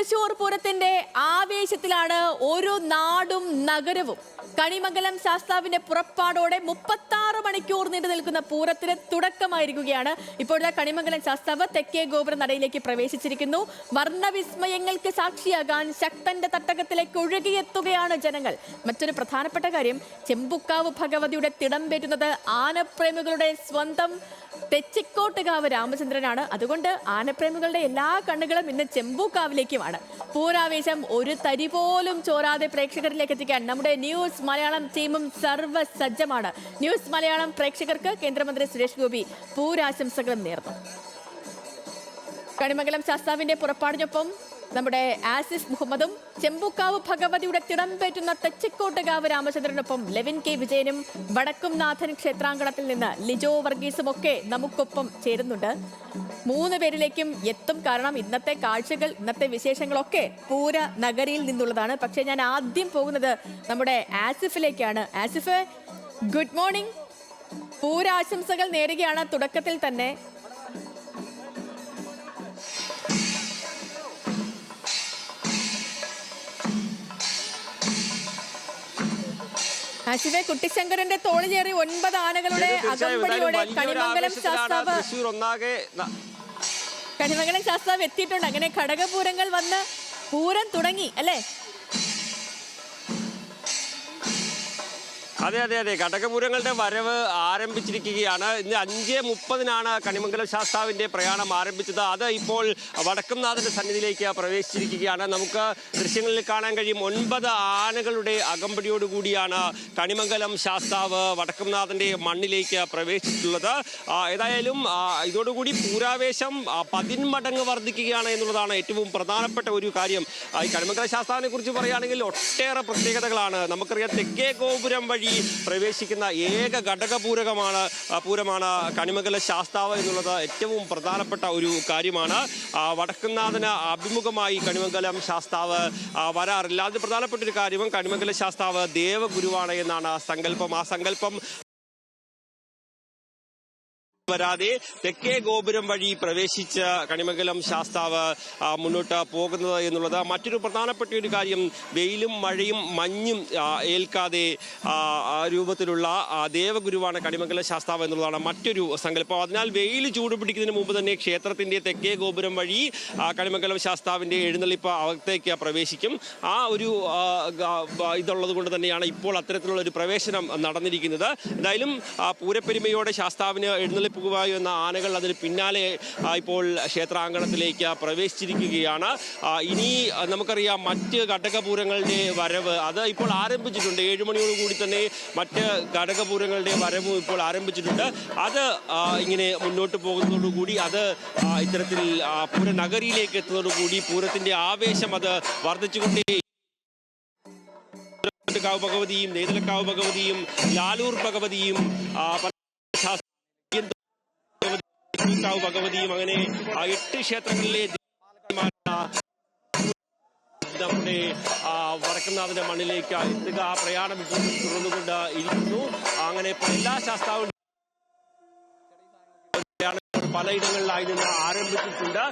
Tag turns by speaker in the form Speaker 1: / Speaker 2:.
Speaker 1: തൃശൂർ പൂരത്തിന്റെ ആവേശത്തിലാണ് ഓരോ നാടും നഗരവും. കണിമംഗലം ശാസ്താവിന്റെ പുറപ്പാടോടെ 36 മണിക്കൂർ നീണ്ടു നിൽക്കുന്ന പൂരത്തിന് തുടക്കമായിരിക്കുകയാണ്. ഇപ്പോഴത്തെ കണിമംഗലം ശാസ്താവ് തെക്കേ ഗോപുര നടയിലേക്ക് പ്രവേശിച്ചിരിക്കുന്നു. വർണ്ണവിസ്മയങ്ങൾക്ക് സാക്ഷിയാകാൻ ശക്തന്റെ തട്ടകത്തിലേക്ക് ഒഴുകിയെത്തുകയാണ് ജനങ്ങൾ. മറ്റൊരു പ്രധാനപ്പെട്ട കാര്യം, ചെമ്പുക്കാവ് ഭഗവതിയുടെ തിടമ്പേറ്റുന്നത് ആനപ്രേമികളുടെ സ്വന്തം തെച്ചിക്കോട്ടുകാവ് രാമചന്ദ്രനാണ്. അതുകൊണ്ട് ആനപ്രേമികളുടെ എല്ലാ കണ്ണുകളും ഇന്ന് ചെമ്പൂക്കാവിലേക്കുമാണ്. പൂരാവേശം ഒരു തരി പോലും ചോരാതെ പ്രേക്ഷകരിലേക്ക് എത്തിക്കാൻ നമ്മുടെ ന്യൂസ് മലയാളം ടീമും സർവ്വസജ്ജമാണ്. ന്യൂസ് മലയാളം പ്രേക്ഷകർക്ക് കേന്ദ്രമന്ത്രി സുരേഷ് ഗോപി പൂരാശംസകളും നേർന്നു. കണിമംഗലം ശാസ്താവിന്റെ പുറപ്പാടിനൊപ്പം നമ്മുടെ ആസിഫ് മുഹമ്മദും ചെമ്പൂക്കാവ് ഭഗവതിയുടെ തിടമ്പേറ്റുന്ന തെച്ചിക്കോട്ടുകാവ് രാമചന്ദ്രനൊപ്പം ലെവിൻ കെ വിജയനും വടക്കുംനാഥൻ ക്ഷേത്രാങ്കണത്തിൽ നിന്ന് ലിജോ വർഗീസും ഒക്കെ നമുക്കൊപ്പം ചേരുന്നുണ്ട്. 3 പേരിലേക്കും എത്തും. കാരണം ഇന്നത്തെ കാഴ്ചകൾ, ഇന്നത്തെ വിശേഷങ്ങളൊക്കെ പൂര നഗരിയിൽ നിന്നുള്ളതാണ്. പക്ഷേ ഞാൻ ആദ്യം പോകുന്നത് നമ്മുടെ ആസിഫിലേക്കാണ്. Asif, good morning. പൂരാശംസകൾ നേരുകയാണ് തുടക്കത്തിൽ തന്നെ. ആശിഫെ, കുട്ടിശങ്കരന്റെ തോളിലേറി 9 ആനകളുടെ അകമ്പടിയോടെ കണിമംഗലം ശാസ്താവ് എത്തിയിട്ടുണ്ട്. അങ്ങനെ ഘടകപൂരങ്ങൾ വന്ന് പൂരം തുടങ്ങി അല്ലേ?
Speaker 2: അതെ, ഘടകപൂരങ്ങളുടെ വരവ് ആരംഭിച്ചിരിക്കുകയാണ്. ഇന്ന് 5:30 കണിമംഗലം ശാസ്താവിന്റെ പ്രയാണം ആരംഭിച്ചത്. അത് ഇപ്പോൾ വടക്കുംനാഥന്റെ സന്നിധിയിലേക്ക് പ്രവേശിച്ചിരിക്കുകയാണ്. നമുക്ക് ദൃശ്യങ്ങളിൽ കാണാൻ കഴിയും 9 ആനകളുടെ അകമ്പടിയോടുകൂടിയാണ് കണിമംഗലം ശാസ്താവ് വടക്കുംനാഥന്റെ മണ്ണിലേക്ക് പ്രവേശിച്ചിട്ടുള്ളത്. ഏതായാലും ഇതോടുകൂടി പൂരാവേശം 10 മടങ്ങ് വർദ്ധിക്കുകയാണ് എന്നുള്ളതാണ് ഏറ്റവും പ്രധാനപ്പെട്ട ഒരു കാര്യം. ഈ കണിമംഗലം ശാസ്താവിനെ കുറിച്ച് പറയുകയാണെങ്കിൽ ഒട്ടേറെ പ്രത്യേകതകളാണ്. നമുക്കറിയാം, തെക്കേ ഗോപുരം വഴി പ്രവേശിക്കുന്ന ഏക പൂരമാണ് കണിമംഗല ശാസ്താവ് എന്നുള്ളത് ഏറ്റവും പ്രധാനപ്പെട്ട ഒരു കാര്യമാണ്. വടക്കുംനാഥന് അഭിമുഖമായി കണിമംഗലം ശാസ്താവ് വരാറില്ല. അത് പ്രധാനപ്പെട്ട ഒരു കാര്യവും കണിമംഗല ശാസ്താവ് ദേവഗുരുവാണ് എന്നാണ് സങ്കല്പം. ആ സങ്കല്പം വരാതെ തെക്കേ ഗോപുരം വഴി പ്രവേശിച്ച് കണിമംഗലം ശാസ്താവ് മുന്നോട്ട് പോകുന്നത് എന്നുള്ളത് മറ്റൊരു പ്രധാനപ്പെട്ട ഒരു കാര്യം. വെയിലും മഴയും മഞ്ഞും ഏൽക്കാതെ രൂപത്തിലുള്ള ദേവഗുരുവാണ് കണിമംഗലം ശാസ്താവ് എന്നുള്ളതാണ് മറ്റൊരു സങ്കല്പം. അതിനാൽ വെയിൽ ചൂട് പിടിക്കുന്നതിന് മുമ്പ് തന്നെ ക്ഷേത്രത്തിന്റെ തെക്കേ ഗോപുരം വഴി കണിമംഗലം ശാസ്താവിന്റെ എഴുന്നള്ളിപ്പ് അകത്തേക്ക് പ്രവേശിക്കും. ആ ഒരു ഇതുള്ളത് കൊണ്ട് തന്നെയാണ് ഇപ്പോൾ അത്തരത്തിലുള്ള ഒരു പ്രവേശനം നടന്നിരിക്കുന്നത്. എന്തായാലും പൂരപ്പെരുമയോടെ ശാസ്താവിന് എഴുന്നള്ളിപ്പ് എന്ന ആനകൾ അതിന് പിന്നാലെ ഇപ്പോൾ ക്ഷേത്രാങ്കണത്തിലേക്ക് പ്രവേശിച്ചിരിക്കുകയാണ്. ഇനി നമുക്കറിയാം, മറ്റ് ഘടകപൂരങ്ങളുടെ വരവ് അത് ഇപ്പോൾ ആരംഭിച്ചിട്ടുണ്ട്. 7 മണിയോടുകൂടി തന്നെ മറ്റ് ഘടകപൂരങ്ങളുടെ വരവും ഇപ്പോൾ ആരംഭിച്ചിട്ടുണ്ട്. അത് ഇങ്ങനെ മുന്നോട്ട് പോകുന്നതോടുകൂടി അത് ഇത്തരത്തിൽ പൂരനഗരിയിലേക്ക് എത്തുന്നതോടുകൂടി പൂരത്തിന്റെ ആവേശം അത് വർദ്ധിച്ചുകൊണ്ടേ ഭഗവതിയും നെയ്തലക്കാവ് ഭഗവതിയും ലാലൂർ ഭഗവതിയും ഭഗവതിയും അങ്ങനെ 8 ക്ഷേത്രങ്ങളിലെ നമ്മുടെ വടക്കുംനാഥന്റെ മണ്ണിലേക്ക് എത്തുക. ആ പ്രയാണം ഇപ്പോൾ തുറന്നുകൊണ്ട് ഇരിക്കുന്നു. അങ്ങനെ എല്ലാ ശാസ്താവും പലയിടങ്ങളിലായി നിന്ന് ആരംഭിച്ചിട്ടുണ്ട്.